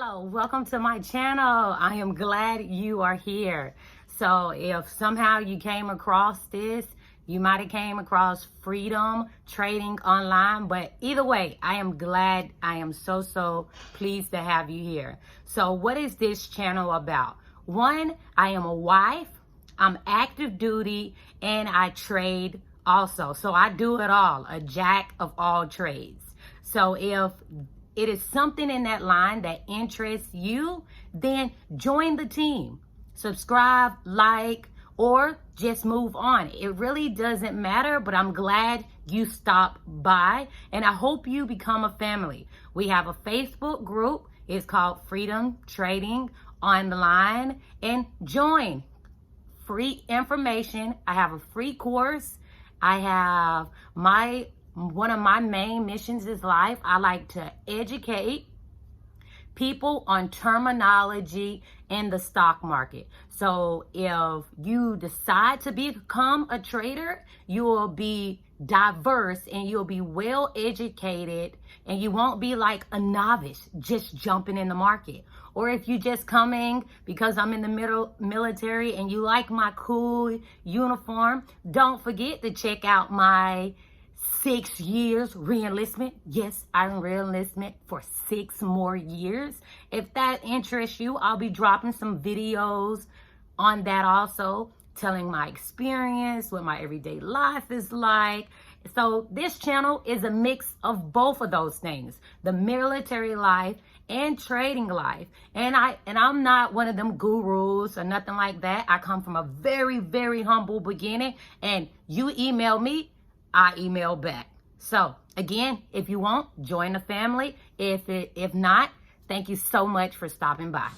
Hello, welcome to my channel. I am glad you are here. So if somehow you came across this, you might have came across freedom trading online, but either way, I am glad. I am so pleased to have you here. So what is this channel about? One, I am a wife, I'm active duty, and I trade also. So I do it all, a jack of all trades. So if it is something in that line that interests you, then join the team. Subscribe, like, or just move on. It really doesn't matter, but I'm glad you stopped by, and I hope you become a family. We have a Facebook group. It's called Freedom Trading Online, and join. Free information. I have a free course. I have one of my main missions is life. I like to educate people on terminology in the stock market. So if you decide to become a trader, you will be diverse and you'll be well educated, and you won't be like a novice just jumping in the market. Or if you just coming because I'm in the military and you like my cool uniform, don't forget to check out my 6 years re-enlistment. Yes, I'm re-enlistment for 6 more years. If that interests you, I'll be dropping some videos on that also, telling my experience, what my everyday life is like. So this channel is a mix of both of those things, the military life and trading life. And I'm not one of them gurus or nothing like that. I come from a very humble beginning, and you email me, I email back. So again, if you want, join the family. If not, thank you so much for stopping by.